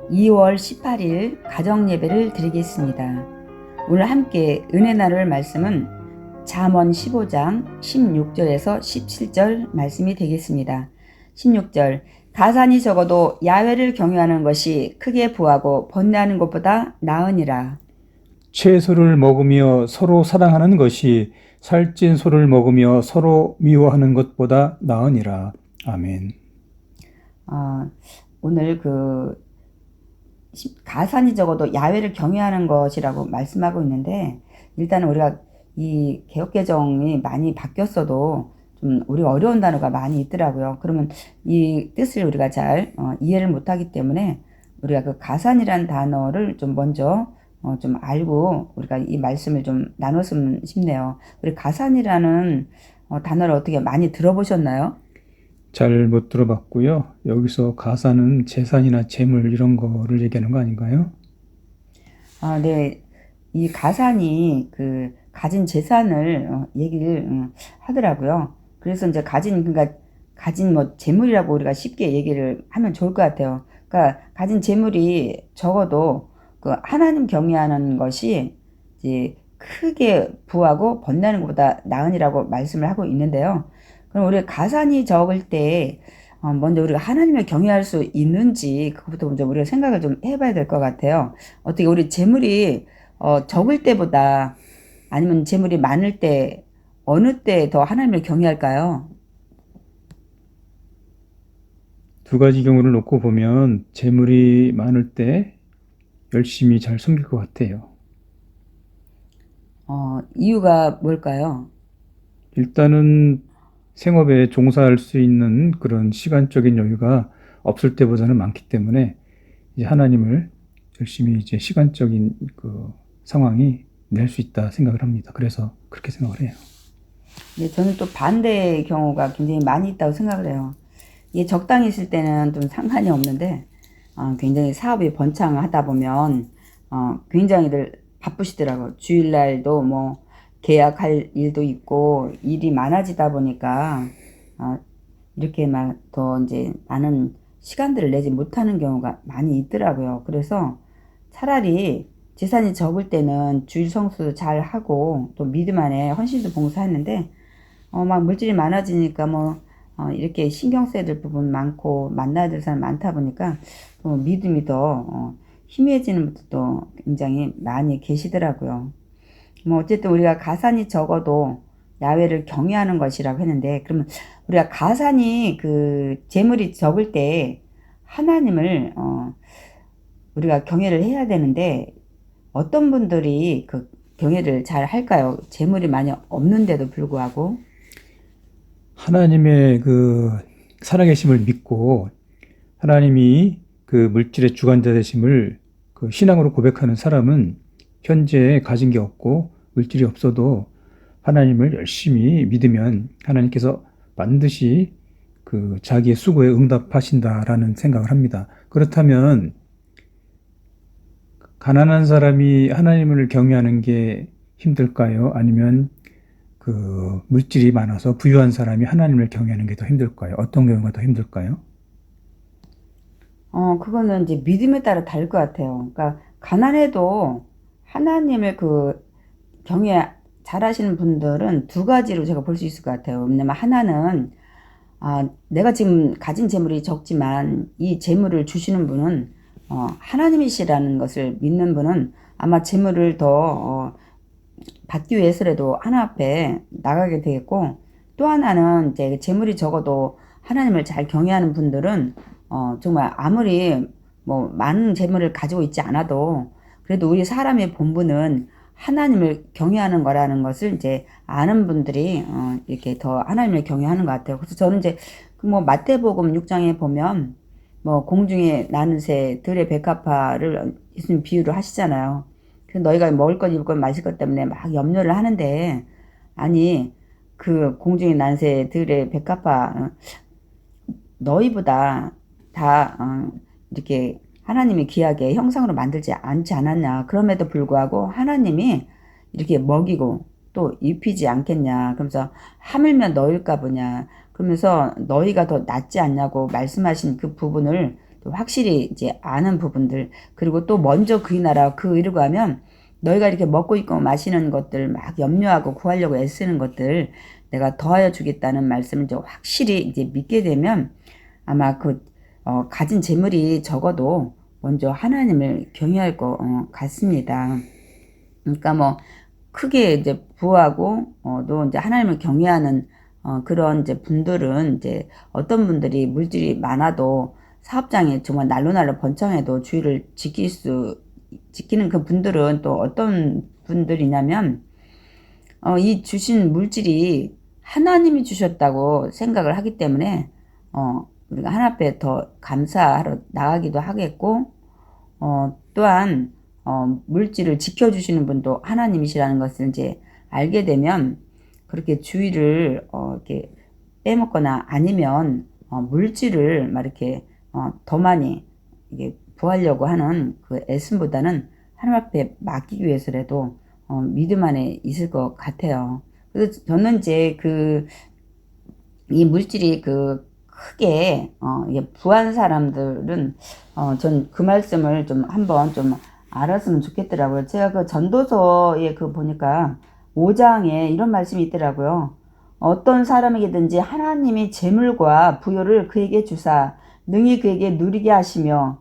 2월 18일 가정예배를 드리겠습니다. 오늘 함께 은혜 나눌 말씀은 잠언 15장 16절에서 17절 말씀이 되겠습니다. 16절 가산이 적어도 야훼를 경외하는 것이 크게 부하고 번뇌하는 것보다 나으니라. 채소를 먹으며 서로 사랑하는 것이 살찐 소를 먹으며 서로 미워하는 것보다 나으니라. 아멘. 오늘 가산이 적어도 야훼를 경외하는 것이라고 말씀하고 있는데, 일단은 우리가 이 개역개정이 많이 바뀌었어도 좀 우리가 어려운 단어가 많이 있더라고요. 그러면 이 뜻을 우리가 잘 이해를 못하기 때문에 우리가 그 가산이란 단어를 좀 먼저 좀 알고 우리가 이 말씀을 좀 나눴으면 싶네요. 우리 가산이라는 단어를 어떻게 많이 들어보셨나요? 잘 못 들어봤고요. 여기서 가사는 재산이나 재물 이런 거를 얘기하는 거 아닌가요? 네. 이 가산이 그 가진 재산을 얘기를 하더라고요. 그래서 이제 그러니까 가진 뭐 재물이라고 우리가 쉽게 얘기를 하면 좋을 것 같아요. 그러니까 가진 재물이 적어도 그 하나님 경외하는 것이 이제 크게 부하고 번뇌하는 것보다 나으니라고 말씀을 하고 있는데요. 그럼 우리 가산이 적을 때 먼저 우리가 하나님을 경외할 수 있는지 그것부터 먼저 우리가 생각을 좀 해봐야 될 것 같아요. 어떻게 우리 재물이 적을 때보다 아니면 재물이 많을 때 어느 때 더 하나님을 경외할까요? 두 가지 경우를 놓고 보면 재물이 많을 때 열심히 잘 섬길 것 같아요. 이유가 뭘까요? 일단은 생업에 종사할 수 있는 그런 시간적인 여유가 없을 때보다는 많기 때문에 이제 하나님을 열심히 이제 시간적인 그 상황이 낼 수 있다 생각을 합니다. 그래서 그렇게 생각을 해요. 네, 저는 또 반대의 경우가 굉장히 많이 있다고 생각을 해요. 이게 적당히 있을 때는 좀 상관이 없는데 굉장히 사업이 번창하다 보면 굉장히들 바쁘시더라고요. 주일날도 뭐 계약할 일도 있고 일이 많아지다 보니까 이렇게 막 더 이제 많은 시간들을 내지 못하는 경우가 많이 있더라고요. 그래서 차라리 재산이 적을 때는 주일 성수도 잘 하고 또 믿음 안에 헌신도 봉사했는데 막 물질이 많아지니까 이렇게 신경 써야 될 부분 많고 만나야 될 사람 많다 보니까 또 믿음이 더 희미해지는 분들도 굉장히 많이 계시더라고요. 뭐 어쨌든 우리가 가산이 적어도 야훼를 경외하는 것이라고 했는데, 그러면 우리가 가산이 그 재물이 적을 때 하나님을 우리가 경외를 해야 되는데 어떤 분들이 그 경외를 잘 할까요? 재물이 많이 없는데도 불구하고. 하나님의 그 살아계심을 믿고 하나님이 그 물질의 주관자 되심을 그 신앙으로 고백하는 사람은 현재 가진 게 없고 물질이 없어도 하나님을 열심히 믿으면 하나님께서 반드시 그 자기의 수고에 응답하신다라는 생각을 합니다. 그렇다면 가난한 사람이 하나님을 경외하는 게 힘들까요? 아니면 그 물질이 많아서 부유한 사람이 하나님을 경외하는 게 더 힘들까요? 어떤 경우가 더 힘들까요? 그거는 이제 믿음에 따라 다를 것 같아요. 그러니까 가난해도 하나님을 경외 잘하시는 분들은 두 가지로 제가 볼 수 있을 것 같아요. 왜냐면 하나는 내가 지금 가진 재물이 적지만 이 재물을 주시는 분은 하나님이시라는 것을 믿는 분은 아마 재물을 더 받기 위해서라도 하나 앞에 나가게 되겠고, 또 하나는 이제 재물이 적어도 하나님을 잘 경외하는 분들은 정말 아무리 뭐 많은 재물을 가지고 있지 않아도 그래도 우리 사람의 본분은 하나님을 경외하는 거라는 것을 이제 아는 분들이 이렇게 더 하나님을 경외하는 것 같아요. 그래서 저는 이제 그 뭐 마태복음 6장에 보면 뭐 공중에 나는 새 들의 백합화를 예수님 비유를 하시잖아요. 그래서 너희가 먹을 것, 입을 것, 마실 것 때문에 막 염려를 하는데, 아니 그 공중에 나는 새 들의 백합화 너희보다 다 이렇게 하나님이 귀하게 형상으로 만들지 않지 않았냐. 그럼에도 불구하고 하나님이 이렇게 먹이고 또 입히지 않겠냐. 그러면서 하물며 너희일까 보냐. 그러면서 너희가 더 낫지 않냐고 말씀하신 그 부분을 또 확실히 이제 아는 부분들, 그리고 또 먼저 그이 나라 그 의라고 하면 너희가 이렇게 먹고 있고 마시는 것들 막 염려하고 구하려고 애쓰는 것들 내가 더하여 주겠다는 말씀을 이제 확실히 이제 믿게 되면 아마 가진 재물이 적어도 먼저 하나님을 경외할 것 같습니다. 그러니까 뭐 크게 이제 부하고 또 이제 하나님을 경외하는 그런 이제 분들은 이제 어떤 분들이 물질이 많아도 사업장에 정말 날로 번창해도 주의를 지키는 그 분들은 또 어떤 분들이냐면 이 주신 물질이 하나님이 주셨다고 생각을 하기 때문에 우리가 하나님 앞에 더 감사하러 나가기도 하겠고 또한 물질을 지켜주시는 분도 하나님이시라는 것을 이제 알게 되면 그렇게 주의를 이렇게 빼먹거나 아니면 물질을 막 이렇게 더 많이 이게 구하려고 하는 그 애씀보다는 하나님 앞에 맡기기 위해서라도 믿음 안에 있을 것 같아요. 그래서 저는 이제 이 물질이 크게 이게 부한 사람들은 전 그 말씀을 좀 한번 좀 알았으면 좋겠더라고요. 제가 그 전도서에 보니까 5장에 이런 말씀이 있더라고요. 어떤 사람에게든지 하나님이 재물과 부요를 그에게 주사 능히 그에게 누리게 하시며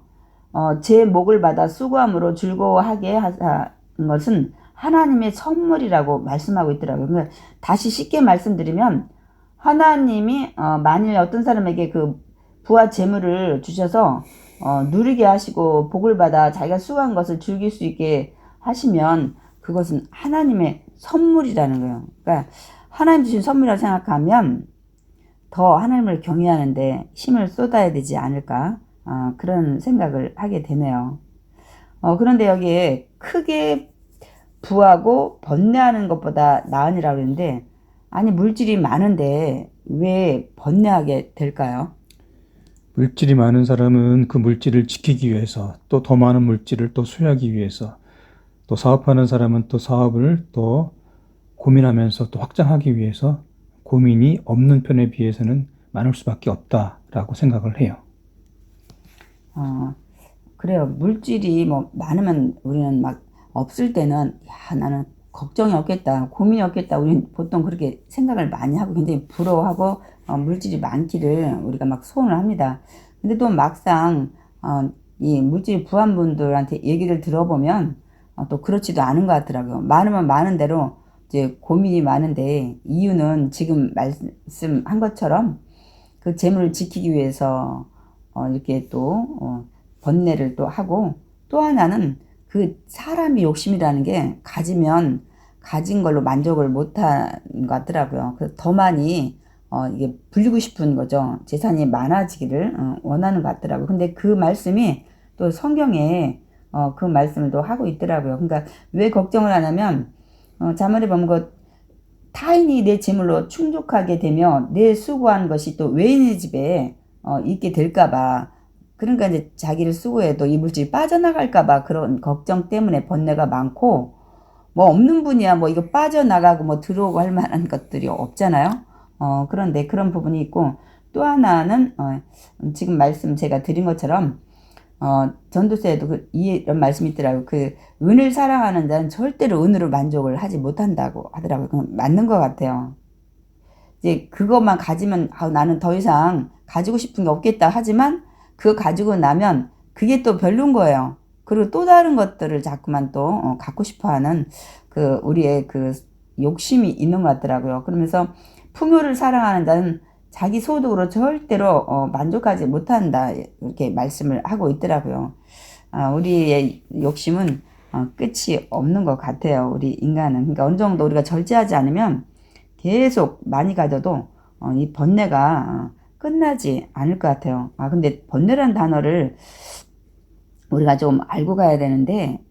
제 목을 받아 수고함으로 즐거워하게 하사 것은 하나님의 선물이라고 말씀하고 있더라고요. 그러니까 다시 쉽게 말씀드리면 하나님이 만일 어떤 사람에게 그 부와 재물을 주셔서 누리게 하시고 복을 받아 자기가 수고한 것을 즐길 수 있게 하시면 그것은 하나님의 선물이라는 거예요. 그러니까 하나님 주신 선물이라고 생각하면 더 하나님을 경외하는데 힘을 쏟아야 되지 않을까 그런 생각을 하게 되네요. 그런데 여기에 크게 부하고 번뇌하는 것보다 나으니라고 그러는데 아니 물질이 많은데 왜 번뇌하게 될까요? 물질이 많은 사람은 그 물질을 지키기 위해서 또 더 많은 물질을 또 소유하기 위해서 또 사업하는 사람은 또 사업을 또 고민하면서 또 확장하기 위해서 고민이 없는 편에 비해서는 많을 수밖에 없다라고 생각을 해요. 그래요. 물질이 뭐 많으면 우리는 막 없을 때는 야 나는 걱정이 없겠다, 고민이 없겠다. 우리는 보통 그렇게 생각을 많이 하고 굉장히 부러워하고 물질이 많기를 우리가 막 소원을 합니다. 근데 또 막상 이 물질이 부한 분들한테 얘기를 들어보면 또 그렇지도 않은 것 같더라고요. 많으면 많은 대로 이제 고민이 많은데 이유는 지금 말씀한 것처럼 그 재물을 지키기 위해서 이렇게 또 번뇌를 또 하고 또 하나는 그 사람이 욕심이라는 게 가지면 가진 걸로 만족을 못하는 것 같더라고요. 그래서 더 많이 이게 불리고 싶은 거죠. 재산이 많아지기를 원하는 것 같더라고요. 근데 그 말씀이 또 성경에 그 말씀을 또 하고 있더라고요. 그러니까 왜 걱정을 하냐면 자문에 보면 타인이 내 재물로 충족하게 되며 내 수고한 것이 또 외인의 집에 있게 될까봐 그러니까 이제 자기를 수고해도 이 물질이 빠져나갈까봐 그런 걱정 때문에 번뇌가 많고 뭐 없는 분이야 뭐 이거 빠져나가고 뭐 들어오고 할 만한 것들이 없잖아요. 그런데 그런 부분이 있고 또 하나는 지금 말씀 제가 드린 것처럼 전도서에도 이런 말씀이 있더라고요. 은을 사랑하는 자는 절대로 은으로 만족을 하지 못한다고 하더라고요. 그건 맞는 것 같아요. 이제 그것만 가지면 나는 더 이상 가지고 싶은 게 없겠다 하지만 그거 가지고 나면 그게 또 별론 거예요. 그리고 또 다른 것들을 자꾸만 또 갖고 싶어 하는 우리의 욕심이 있는 것 같더라고요. 그러면서 풍요를 사랑하는 자는 자기 소득으로 절대로 만족하지 못한다 이렇게 말씀을 하고 있더라고요. 우리의 욕심은 끝이 없는 것 같아요. 우리 인간은. 그러니까 어느 정도 우리가 절제하지 않으면 계속 많이 가져도 이 번뇌가 끝나지 않을 것 같아요. 근데 번뇌라는 단어를 우리가 좀 알고 가야 되는데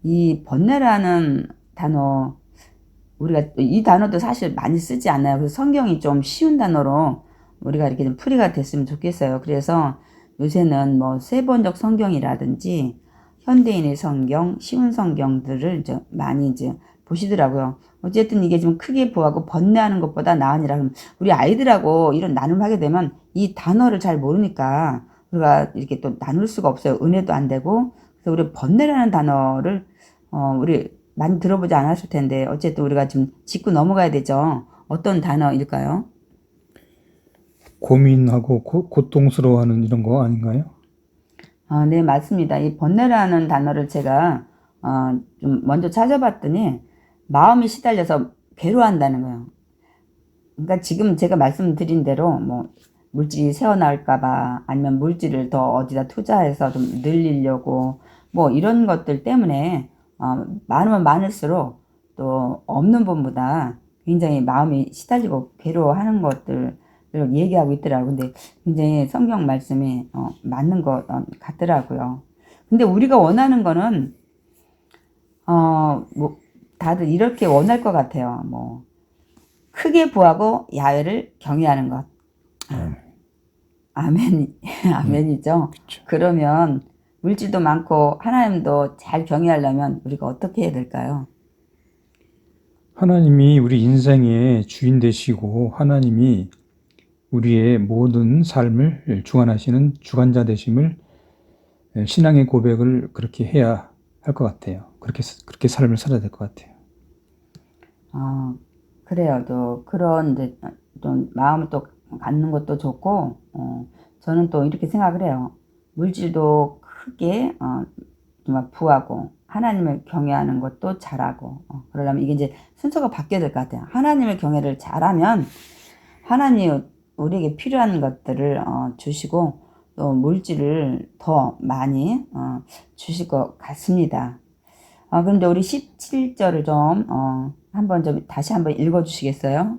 이 번뇌라는 단어 우리가 이 단어도 사실 많이 쓰지 않아요. 그래서 성경이 좀 쉬운 단어로 우리가 이렇게 좀 풀이가 됐으면 좋겠어요. 그래서 요새는 뭐 세번역 성경이라든지 현대인의 성경, 쉬운 성경들을 이제 많이 이제 보시더라고요. 어쨌든 이게 좀 크게 부하고 번뇌하는 것보다 나으니라. 그럼 우리 아이들하고 이런 나눔을 하게 되면 이 단어를 잘 모르니까 우리가 이렇게 또 나눌 수가 없어요. 은혜도 안 되고. 그래서 우리 번뇌라는 단어를 우리 많이 들어보지 않았을 텐데 어쨌든 우리가 좀 짚고 넘어가야 되죠. 어떤 단어일까요? 고민하고 고통스러워하는 이런 거 아닌가요? 네, 맞습니다. 이 번뇌라는 단어를 제가 좀 먼저 찾아봤더니 마음이 시달려서 괴로워한다는 거예요. 그러니까 지금 제가 말씀드린 대로 뭐 물질이 새어나올까봐 아니면 물질을 더 어디다 투자해서 좀 늘리려고 뭐 이런 것들 때문에 많으면 많을수록 또 없는 분보다 굉장히 마음이 시달리고 괴로워하는 것들을 얘기하고 있더라고요. 근데 굉장히 성경 말씀이 맞는 것 같더라고요. 근데 우리가 원하는 거는 뭐 다들 이렇게 원할 것 같아요. 뭐 크게 부하고 야외를 경외하는 것. 아멘, 아멘이죠. 그렇죠. 그러면 물질도 많고 하나님도 잘 경외하려면 우리가 어떻게 해야 될까요? 하나님이 우리 인생의 주인 되시고 하나님이 우리의 모든 삶을 주관하시는 주관자 되심을 신앙의 고백을 그렇게 해야 할 것 같아요. 그렇게 삶을 살아야 될 것 같아요. 그래요. 또 그런 이제 좀 마음을 또 갖는 것도 좋고, 저는 또 이렇게 생각을 해요. 물질도 크게 정말 부하고 하나님을 경외하는 것도 잘하고 그러려면 이게 이제 순서가 바뀌어야 될 것 같아요. 하나님의 경외를 잘하면 하나님 우리에게 필요한 것들을 주시고 또 물질을 더 많이 주실 것 같습니다. 그런데 우리 17절을 좀 한번 좀 다시 한번 읽어주시겠어요?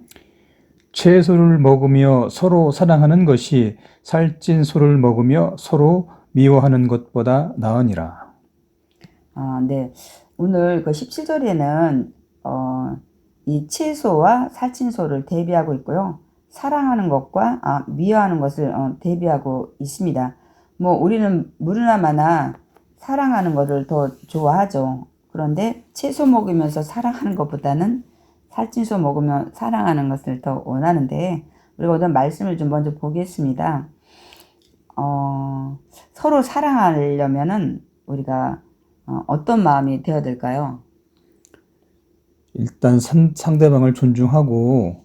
채소를 먹으며 서로 사랑하는 것이 살찐 소를 먹으며 서로 미워하는 것보다 나으니라. 네. 오늘 그 17절에는 이 채소와 살찐 소를 대비하고 있고요. 사랑하는 것과 미워하는 것을 대비하고 있습니다. 뭐 우리는 물이나 마나 사랑하는 것을 더 좋아하죠. 그런데 채소 먹으면서 사랑하는 것보다는 살찐 소 먹으면 사랑하는 것을 더 원하는데 우리가 오늘 말씀을 좀 먼저 보겠습니다. 서로 사랑하려면은 우리가 어떤 마음이 되어야 될까요? 일단 상대방을 존중하고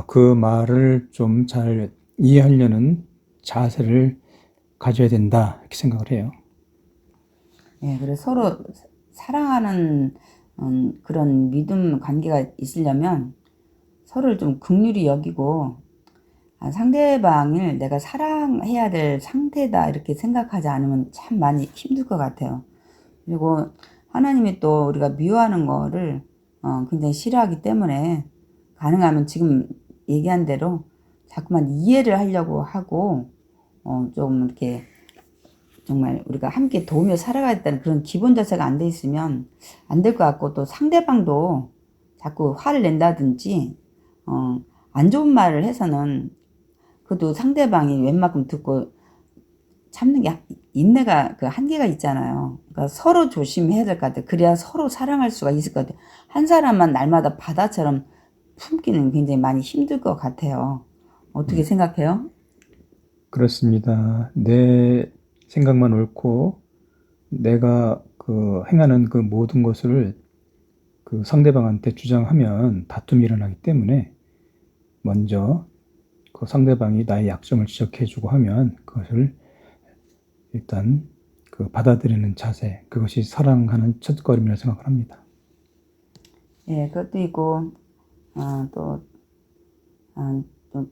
그 말을 좀 잘 이해하려는 자세를 가져야 된다 이렇게 생각을 해요. 예, 그래서 서로 사랑하는 그런 믿음 관계가 있으려면 서로를 좀 긍휼히 여기고 상대방을 내가 사랑해야 될 상대다 이렇게 생각하지 않으면 참 많이 힘들 것 같아요. 그리고 하나님이 또 우리가 미워하는 거를 굉장히 싫어하기 때문에 가능하면 지금 얘기한 대로 자꾸만 이해를 하려고 하고 좀 이렇게 정말 우리가 함께 도우며 살아가겠다는 그런 기본 자세가 안 돼 있으면 안 될 것 같고 또 상대방도 자꾸 화를 낸다든지 안 좋은 말을 해서는 그것도 상대방이 웬만큼 듣고 참는 게 인내가 그 한계가 있잖아요. 그러니까 서로 조심해야 될 것 같아요. 그래야 서로 사랑할 수가 있을 것 같아요. 한 사람만 날마다 바다처럼 품기는 굉장히 많이 힘들 것 같아요. 어떻게 생각해요? 그렇습니다. 내 생각만 옳고 내가 그 행하는 그 모든 것을 그 상대방한테 주장하면 다툼이 일어나기 때문에 먼저 그 상대방이 나의 약점을 지적해주고 하면 그것을 일단 그 받아들이는 자세, 그것이 사랑하는 첫걸음이라고 생각을 합니다. 예, 그것도 있고 또 좀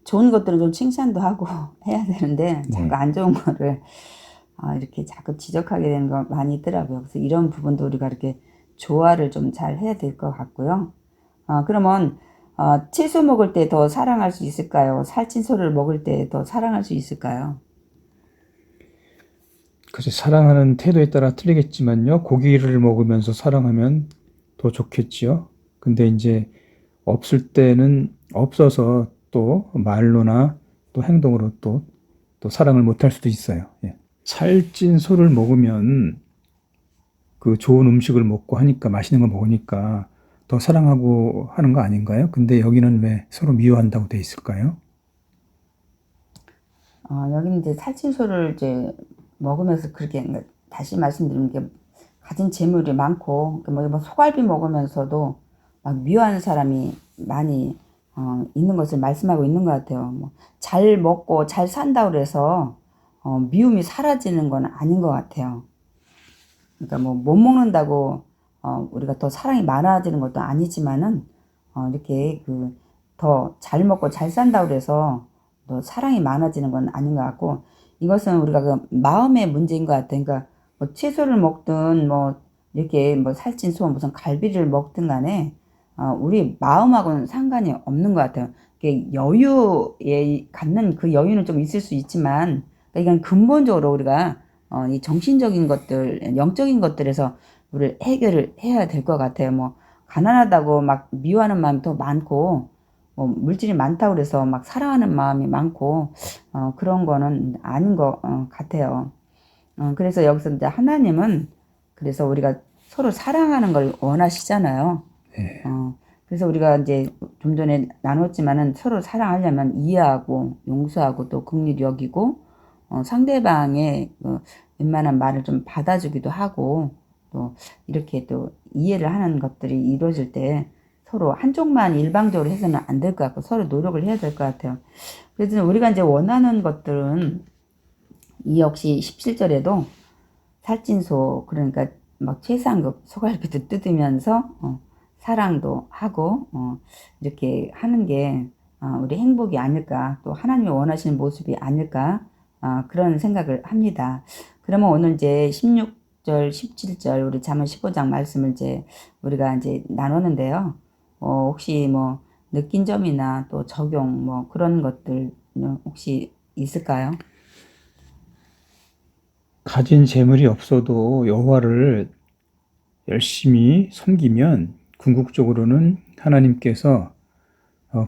좋은 것들은 좀 칭찬도 하고 해야 되는데 자꾸 안 좋은 거를 이렇게 자꾸 지적하게 되는 거 많이 있더라고요. 그래서 이런 부분도 우리가 이렇게 조화를 좀 잘 해야 될 것 같고요. 그러면 채소 먹을 때 더 사랑할 수 있을까요? 살찐 소를 먹을 때 더 사랑할 수 있을까요? 그래서 사랑하는 태도에 따라 틀리겠지만요. 고기를 먹으면서 사랑하면 더 좋겠지요. 근데 이제 없을 때는 없어서 또 말로나 또 행동으로 또 사랑을 못할 수도 있어요. 예. 살찐 소를 먹으면 그 좋은 음식을 먹고 하니까 맛있는 거 먹으니까 더 사랑하고 하는 거 아닌가요? 근데 여기는 왜 서로 미워한다고 돼 있을까요? 여기는 이제 살찐소를 이제 먹으면서 그렇게, 그러니까 다시 말씀드리는 게 가진 재물이 많고, 그러니까 뭐 소갈비 먹으면서도 막 미워하는 사람이 많이 있는 것을 말씀하고 있는 것 같아요. 뭐 잘 먹고 잘 산다고 그래서 미움이 사라지는 건 아닌 것 같아요. 그러니까 뭐 못 먹는다고 우리가 더 사랑이 많아지는 것도 아니지만은 이렇게 그 더 잘 먹고 잘 산다고 그래서 더 사랑이 많아지는 건 아닌 것 같고, 이것은 우리가 그 마음의 문제인 것 같아요. 그러니까 뭐 채소를 먹든 뭐 이렇게 뭐 살찐 소 무슨 갈비를 먹든 간에 우리 마음하고는 상관이 없는 것 같아요. 이게 여유에 갖는 그 여유는 좀 있을 수 있지만, 그러니까 이건 근본적으로 우리가 이 정신적인 것들, 영적인 것들에서 우리를 해결을 해야 될 것 같아요. 뭐 가난하다고 막 미워하는 마음이 더 많고, 뭐 물질이 많다고 그래서 막 사랑하는 마음이 많고, 그런 거는 아닌 것 같아요. 그래서 여기서 이제 하나님은, 그래서 우리가 서로 사랑하는 걸 원하시잖아요. 네. 그래서 우리가 이제 좀 전에 나눴지만은 서로 사랑하려면 이해하고 용서하고 또 긍휼히 여기고 상대방의 웬만한 말을 좀 받아주기도 하고, 또 이렇게 또 이해를 하는 것들이 이루어질 때 서로 한쪽만 일방적으로 해서는 안 될 것 같고 서로 노력을 해야 될 것 같아요. 그래서 우리가 이제 원하는 것들은 이 역시 17절에도 살찐소, 그러니까 막 최상급 소갈비도 뜯으면서 사랑도 하고 이렇게 하는 게 우리 행복이 아닐까, 또 하나님이 원하시는 모습이 아닐까, 그런 생각을 합니다. 그러면 오늘 이제 16절, 17절 우리 잠언 15장 말씀을 이제 우리가 이제 나누는데요. 혹시 뭐 느낀 점이나 또 적용 뭐 그런 것들 혹시 있을까요? 가진 재물이 없어도 여호와를 열심히 섬기면 궁극적으로는 하나님께서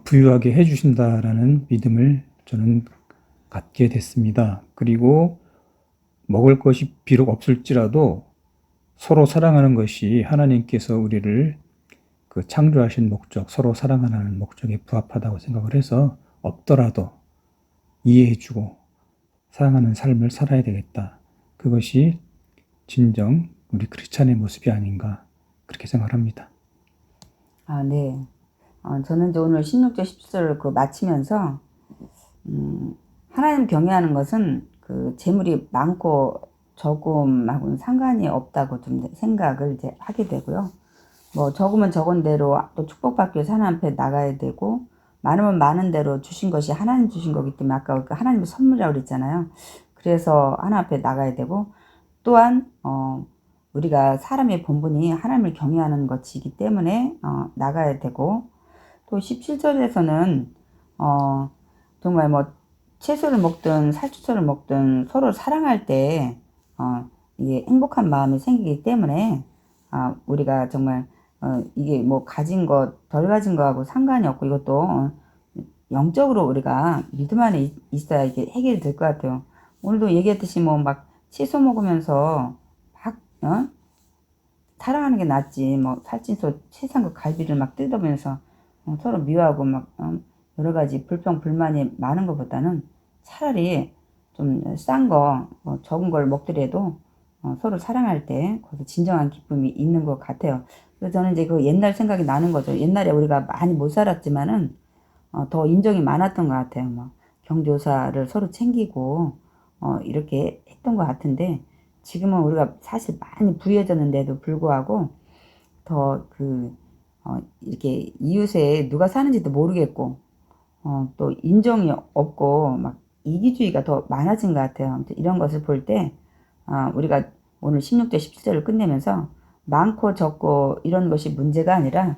부유하게 해주신다라는 믿음을 저는 갖게 됐습니다. 그리고 먹을 것이 비록 없을지라도 서로 사랑하는 것이 하나님께서 우리를 그 창조하신 목적, 서로 사랑하는 목적에 부합하다고 생각을 해서 없더라도 이해해주고 사랑하는 삶을 살아야 되겠다. 그것이 진정 우리 크리스찬의 모습이 아닌가 그렇게 생각합니다. 네. 저는 이제 오늘 16절, 17절을 그 마치면서, 하나님 경외하는 것은 그 재물이 많고 적음하고는 상관이 없다고 좀 생각을 이제 하게 되고요. 뭐 적으면 적은 대로 또 축복받기 위해서 하나님 앞에 나가야 되고, 많으면 많은 대로 주신 것이 하나님 주신 거기 때문에 아까 그 하나님의 선물이라고 그랬잖아요. 그래서 하나님 앞에 나가야 되고, 또한 우리가 사람의 본분이 하나님을 경외하는 것이기 때문에 나가야 되고, 또 17절에서는 정말 뭐 채소를 먹든 살치소를 먹든 서로 사랑할 때 이게 행복한 마음이 생기기 때문에 우리가 정말 이게 뭐 가진 것 덜 가진 거하고 상관이 없고, 이것도 영적으로 우리가 믿음 안에 있어야 이게 해결이 될 것 같아요. 오늘도 얘기했듯이 뭐 막 채소 먹으면서 막 사랑하는 게 낫지, 뭐 살찐소 최상급 갈비를 막 뜯어보면서 서로 미워하고 막 여러 가지 불평 불만이 많은 것보다는 차라리 좀 싼 거, 뭐 적은 걸 먹더라도 서로 사랑할 때 거기서 진정한 기쁨이 있는 것 같아요. 그래서 저는 이제 그 옛날 생각이 나는 거죠. 옛날에 우리가 많이 못 살았지만은 더 인정이 많았던 것 같아요. 막 경조사를 서로 챙기고 이렇게 했던 것 같은데, 지금은 우리가 사실 많이 부유해졌는데도 불구하고 더 이렇게 이웃에 누가 사는지도 모르겠고 또 인정이 없고 막 이기주의가 더 많아진 것 같아요. 아무튼 이런 것을 볼 때 우리가 오늘 16절 17절을 끝내면서 많고 적고 이런 것이 문제가 아니라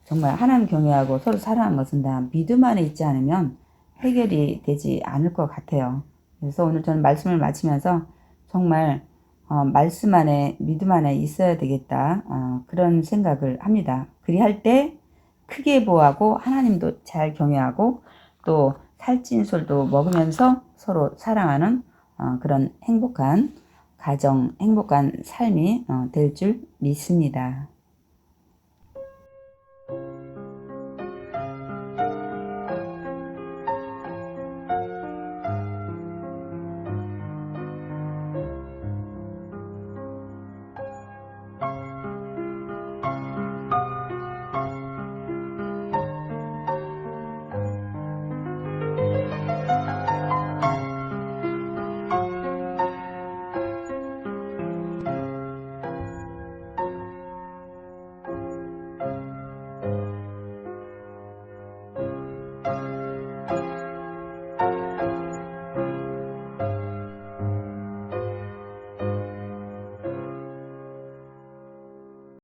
정말 하나님 경외하고 서로 사랑하는 것은 다 믿음 안에 있지 않으면 해결이 되지 않을 것 같아요. 그래서 오늘 저는 말씀을 마치면서 정말 말씀 안에 믿음 안에 있어야 되겠다, 그런 생각을 합니다. 그리할 때 크게 보호하고 하나님도 잘 경외하고 또 살찐 솔도 먹으면서 서로 사랑하는 그런 행복한 가정, 행복한 삶이 될 줄 믿습니다.